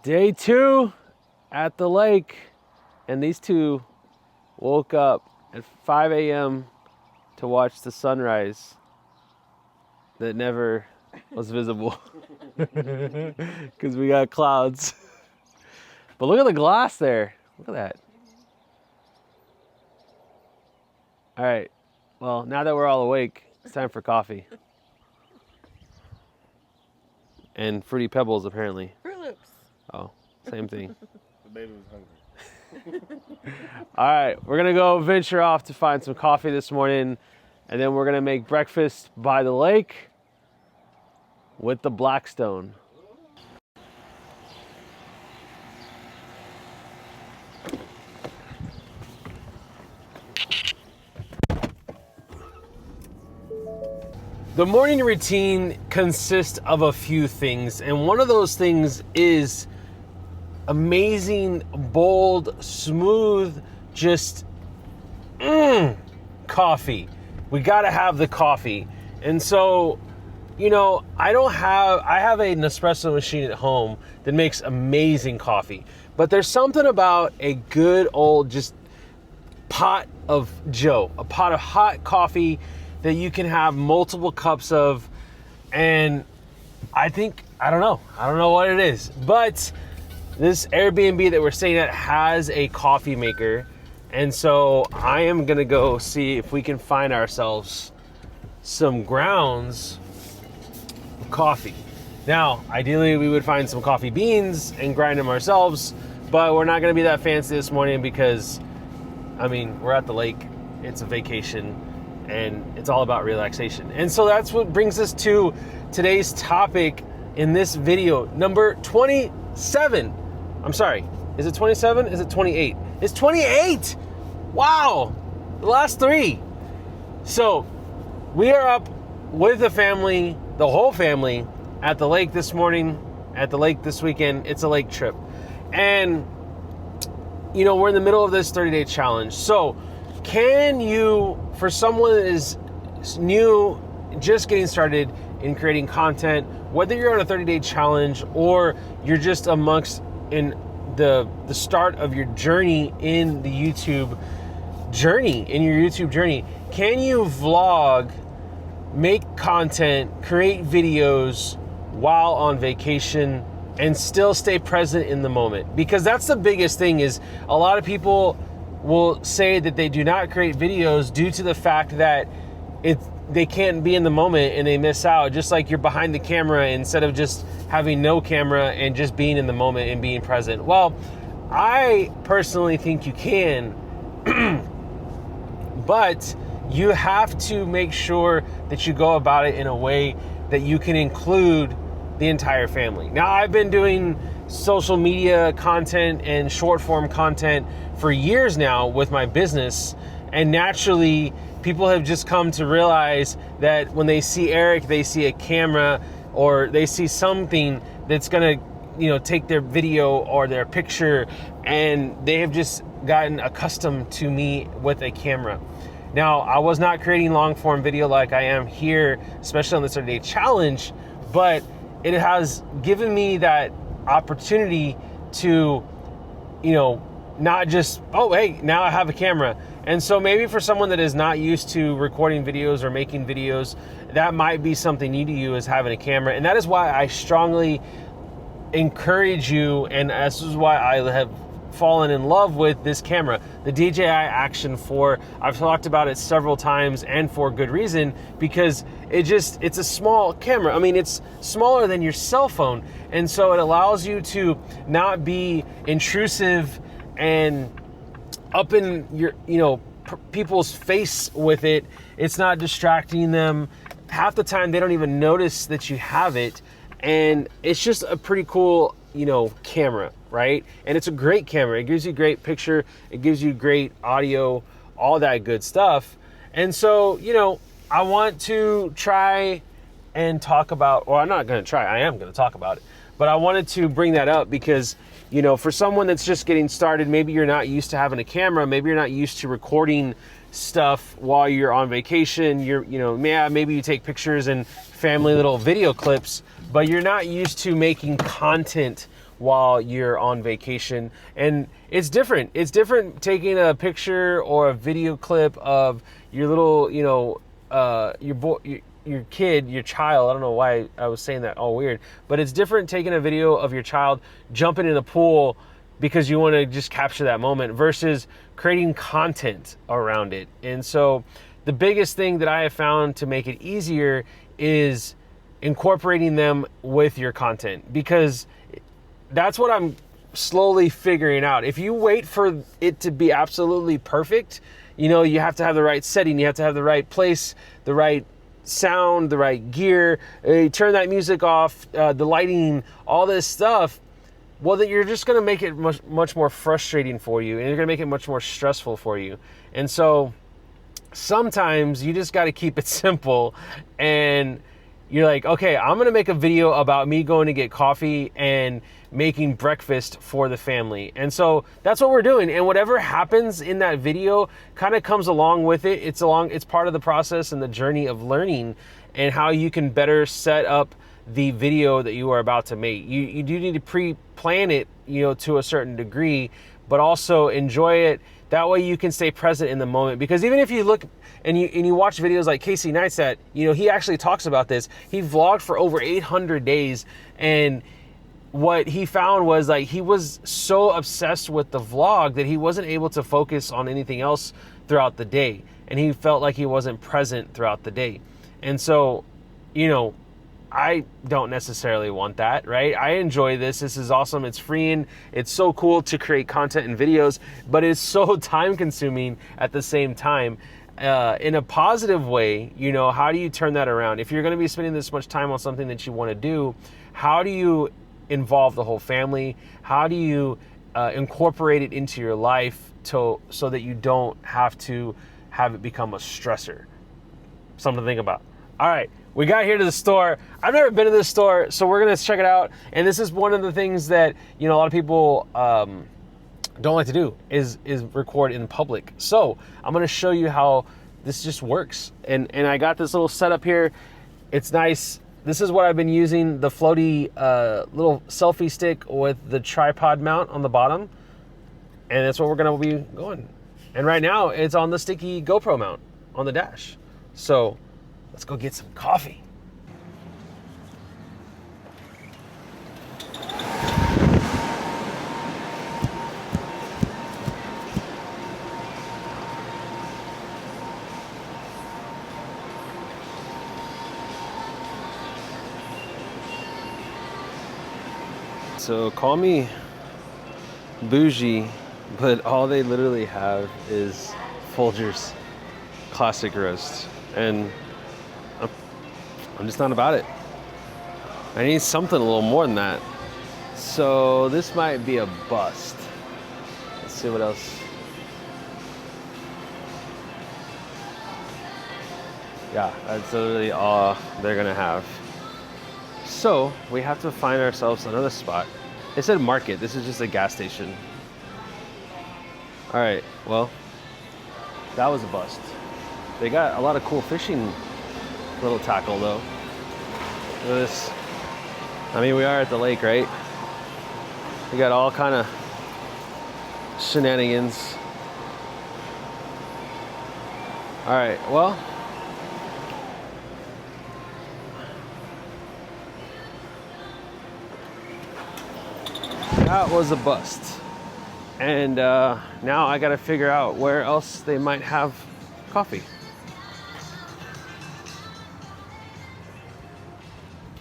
Day 2 at the lake, and these two woke up at 5 a.m. to watch the sunrise that never was visible because we got clouds. But look at the glass there. Look at that. All right. Well, now that we're all awake, it's time for coffee. And Fruity Pebbles, apparently. Fruit Loops. Oh, same thing. The baby was hungry. All right, we're gonna go venture off to find some coffee this morning, and then we're gonna make breakfast by the lake with the Blackstone. The morning routine consists of a few things, and one of those things is amazing, bold, smooth, just coffee. We gotta have the coffee. And so, you know, I have an espresso machine at home that makes amazing coffee, but there's something about a good old just pot of Joe, a pot of hot coffee that you can have multiple cups of. And I don't know what it is, but this Airbnb that we're staying at has a coffee maker. And so I am gonna go see if we can find ourselves some grounds of coffee. Now, ideally we would find some coffee beans and grind them ourselves, but we're not gonna be that fancy this morning because, I mean, we're at the lake, it's a vacation, and it's all about relaxation. And so that's what brings us to today's topic in this video, number 27. I'm sorry, is it 27? Is it 28? It's 28! Wow, the last 3. So we are up with the family, the whole family, at the lake this morning, at the lake this weekend. It's a lake trip. And, you know, we're in the middle of this 30-day challenge. So can you, for someone that is new, just getting started in creating content, whether you're on a 30-day challenge or you're just amongst in the start of your journey in the YouTube journey, can you vlog, make content, create videos while on vacation and still stay present in the moment? Because that's the biggest thing, is a lot of people will say that they do not create videos due to the fact that they can't be in the moment and they miss out, just like you're behind the camera instead of just having no camera and just being in the moment and being present. Well, I personally think you can, but you have to make sure that you go about it in a way that you can include the entire family. Now, I've been doing social media content and short form content for years now with my business, and naturally people have just come to realize that when they see Eric, they see a camera or they see something that's gonna, you know, take their video or their picture, and they have just gotten accustomed to me with a camera. Now, I was not creating long form video like I am here, especially on the 30-day challenge, but it has given me that opportunity to, you know, not just, oh, hey, now I have a camera. And so maybe for someone that is not used to recording videos or making videos, that might be something new to you, is having a camera. And that is why I strongly encourage you, and this is why I have fallen in love with this camera, the DJI Action 4. I've talked about it several times, and for good reason, because it's a small camera. I mean, it's smaller than your cell phone, and so it allows you to not be intrusive and up in your, you know, people's face with it. It's not distracting them. Half the time they don't even notice that you have it, and it's just a pretty cool, you know, camera, right? And it's a great camera. It gives you great picture, it gives you great audio, all that good stuff. And so, you know, I want to try and talk about, or I'm not going to try, I am going to talk about it, but I wanted to bring that up because, you know, for someone that's just getting started, maybe you're not used to having a camera, maybe you're not used to recording stuff while you're on vacation. Maybe you take pictures and family little video clips, but you're not used to making content while you're on vacation. And it's different. It's different taking a picture or a video clip of your little, you know, your kid, your child. I don't know why I was saying that all weird, but it's different taking a video of your child jumping in a pool because you want to just capture that moment versus creating content around it. And so the biggest thing that I have found to make it easier is incorporating them with your content, because that's what I'm slowly figuring out. If you wait for it to be absolutely perfect, you know, you have to have the right setting, you have to have the right place, the right sound, the right gear, turn that music off, the lighting, all this stuff. Well, that you're just going to make it much more frustrating for you, and you're going to make it much more stressful for you. And so sometimes you just got to keep it simple, and you're like, okay, I'm going to make a video about me going to get coffee and making breakfast for the family. And so that's what we're doing. And whatever happens in that video kind of comes along with it. It's part of the process and the journey of learning and how you can better set up the video that you are about to make. You do need to pre-plan it, you know, to a certain degree, but also enjoy it. That way you can stay present in the moment. Because even if you look and you watch videos like Casey Neistat, you know, he actually talks about this. He vlogged for over 800 days, and what he found was, like, he was so obsessed with the vlog that he wasn't able to focus on anything else throughout the day, and he felt like he wasn't present throughout the day. And so, you know, I don't necessarily want that, right? I enjoy this. This is awesome. It's freeing. It's so cool to create content and videos, but it's so time consuming at the same time. In a positive way, you know, how do you turn that around? If you're going to be spending this much time on something that you want to do, how do you involve the whole family? How do you incorporate it into your life so that you don't have to have it become a stressor? Something to think about. All right, we got here to the store. I've never been to this store, so we're gonna check it out. And this is one of the things that, you know, a lot of people don't like to do is record in public. So I'm gonna show you how this just works. And I got this little setup here. It's nice. This is what I've been using, the floaty little selfie stick with the tripod mount on the bottom. And that's what we're gonna be going. And right now it's on the sticky GoPro mount on the dash. So let's go get some coffee. So call me bougie, but all they literally have is Folgers Classic Roast. And I'm just not about it. I need something a little more than that. So this might be a bust. Let's see what else. Yeah, that's literally all they're gonna have. So we have to find ourselves another spot. They said market. This is just a gas station. All right, well, that was a bust. They got a lot of cool fishing little tackle though. Look at this. I mean, we are at the lake, right? We got all kind of shenanigans. All right, well, that was a bust. And now I gotta figure out where else they might have coffee.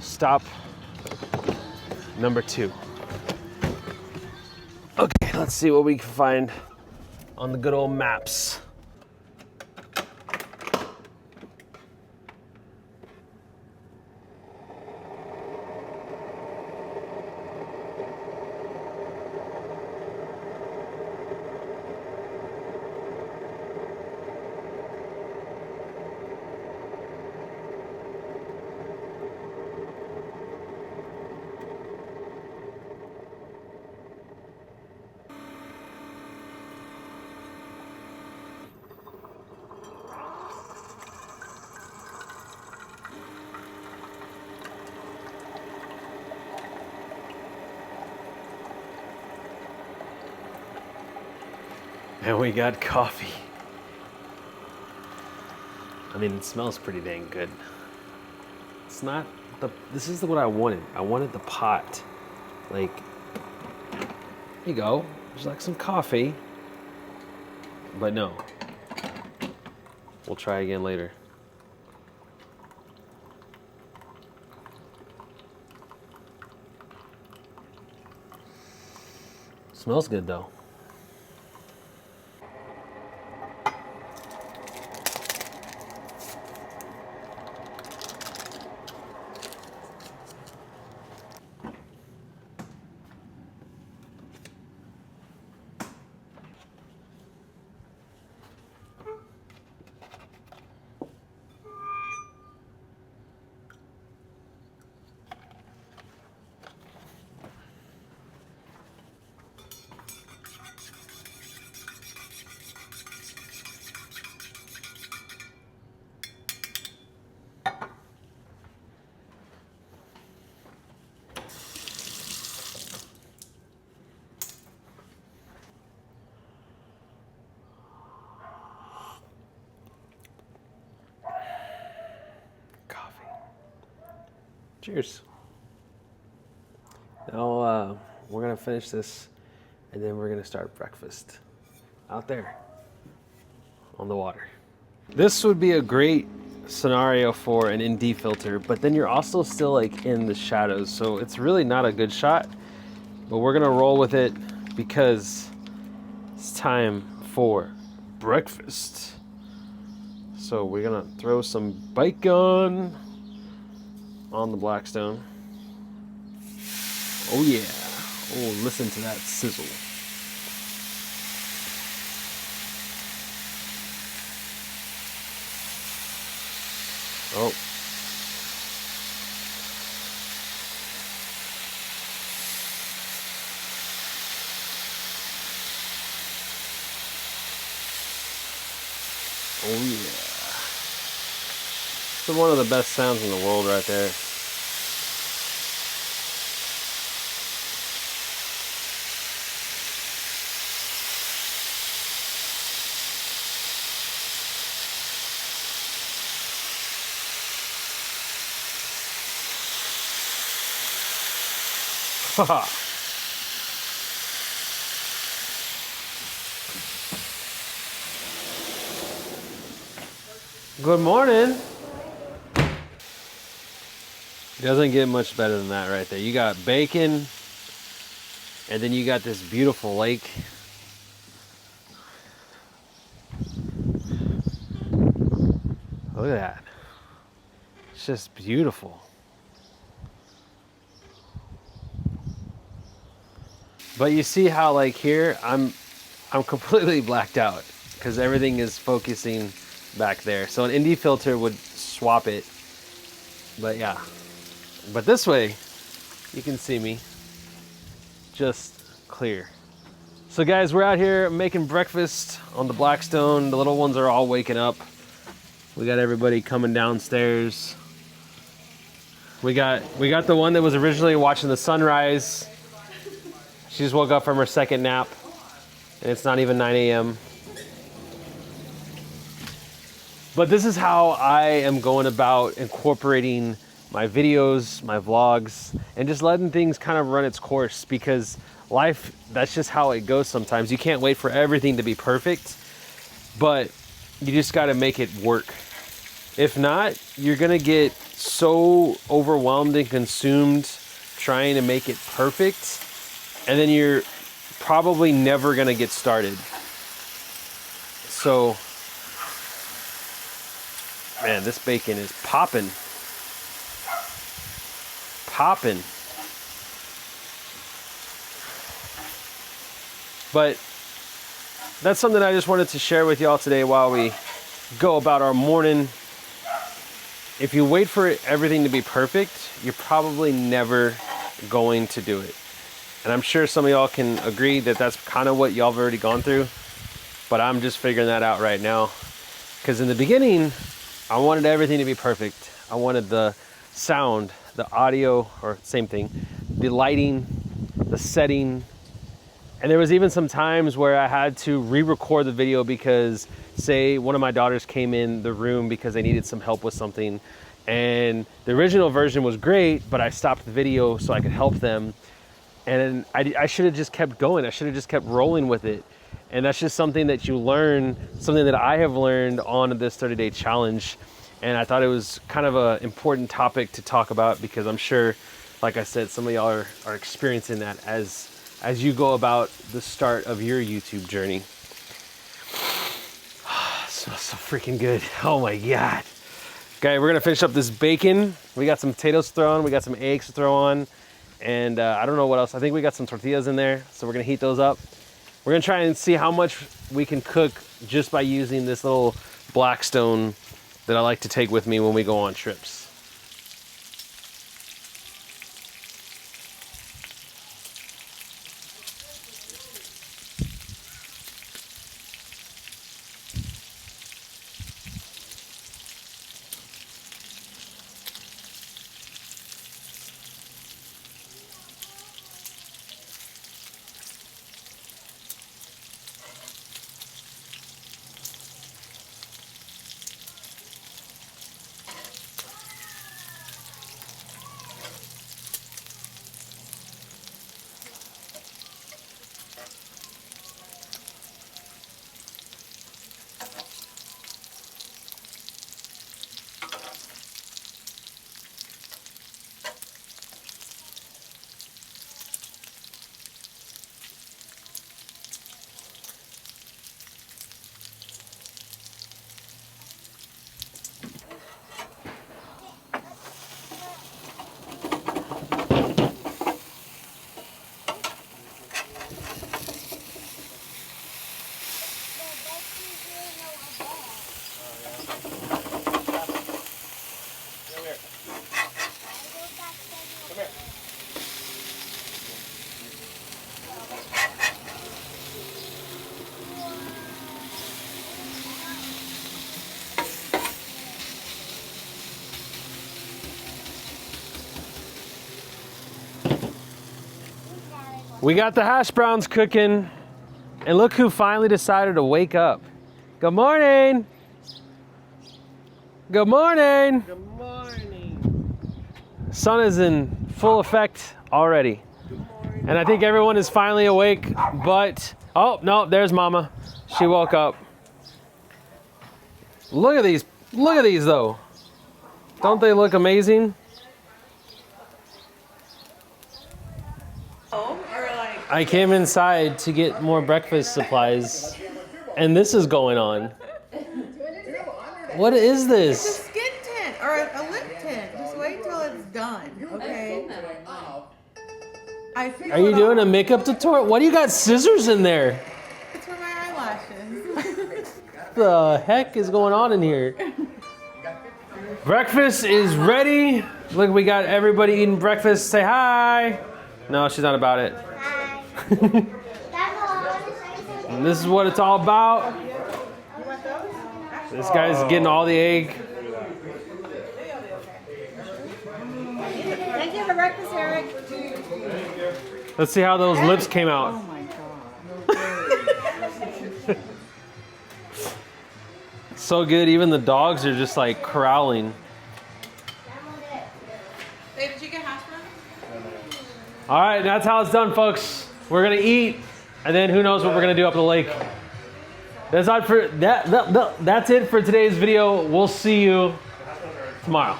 Stop number 2. Okay, let's see what we can find on the good old maps. And we got coffee. I mean, it smells pretty dang good. It's not this is what I wanted. I wanted the pot. Like, here you go. There's like some coffee. But no. We'll try again later. Smells good though. Cheers. Now we're gonna finish this and then we're gonna start breakfast out there on the water. This would be a great scenario for an ND filter, but then you're also still like in the shadows, so it's really not a good shot, but we're gonna roll with it because it's time for breakfast. So we're gonna throw some bacon on the Blackstone. Oh yeah. Oh, listen to that sizzle. Oh. Oh yeah. It's one of the best sounds in the world right there. Haha. Good morning. It doesn't get much better than that right there. You got bacon, and then you got this beautiful lake. Look at that. It's just beautiful. But you see how like here, I'm completely blacked out because everything is focusing back there. So an ND filter would swap it. But yeah. But this way, you can see me just clear. So guys, we're out here making breakfast on the Blackstone. The little ones are all waking up. We got everybody coming downstairs. We got the one that was originally watching the sunrise. She just woke up from her second nap, and it's not even 9 a.m. But this is how I am going about incorporating my videos, my vlogs, and just letting things kind of run its course, because life, that's just how it goes sometimes. You can't wait for everything to be perfect, but you just got to make it work. If not, you're going to get so overwhelmed and consumed trying to make it perfect, and then you're probably never going to get started. So, man, this bacon is popping. Popping. But that's something I just wanted to share with y'all today while we go about our morning. If you wait for everything to be perfect, you're probably never going to do it. And I'm sure some of y'all can agree that that's kind of what y'all have already gone through. But I'm just figuring that out right now. Because in the beginning, I wanted everything to be perfect. I wanted the sound, the audio, or same thing, the lighting, the setting, And there was even some times where I had to re-record the video because, say, one of my daughters came in the room because they needed some help with something. And the original version was great, but I stopped the video so I could help them. And I should have just kept going. I should have just kept rolling with it. And that's just something that you learn, something that I have learned on this 30-day challenge. And I thought it was kind of an important topic to talk about because I'm sure, like I said, some of y'all are experiencing that as you go about the start of your YouTube journey. Smells so freaking good. Oh my God. Okay, we're gonna finish up this bacon. We got some potatoes to throw on, we got some eggs to throw on, and I don't know what else. I think we got some tortillas in there, so we're gonna heat those up. We're gonna try and see how much we can cook just by using this little Blackstone that I like to take with me when we go on trips. We got the hash browns cooking, and look who finally decided to wake up. Good morning. Good morning. Good morning. Sun is in full effect already. And I think everyone is finally awake, but, oh, no, there's Mama. She woke up. Look at these though. Don't they look amazing? I came inside to get more breakfast supplies, and this is going on. What is It's a this? skin tint or a lip tint. Just wait till it's done, okay? Are you doing a makeup tutorial? Why do you got scissors in there? It's for my eyelashes. What the heck is going on in here? Breakfast is ready. Look, we got everybody eating breakfast. Say hi. No, she's not about it. And this is what it's all about. This guy's getting all the egg. Thank you for breakfast, Eric. Let's see how those lips came Oh out. my God. So good, even the dogs are just like growling. Hey, did you get hash browns? All right, that's how it's done, folks. We're gonna eat, and then who knows what we're gonna do up the lake. That's it for today's video. We'll see you tomorrow.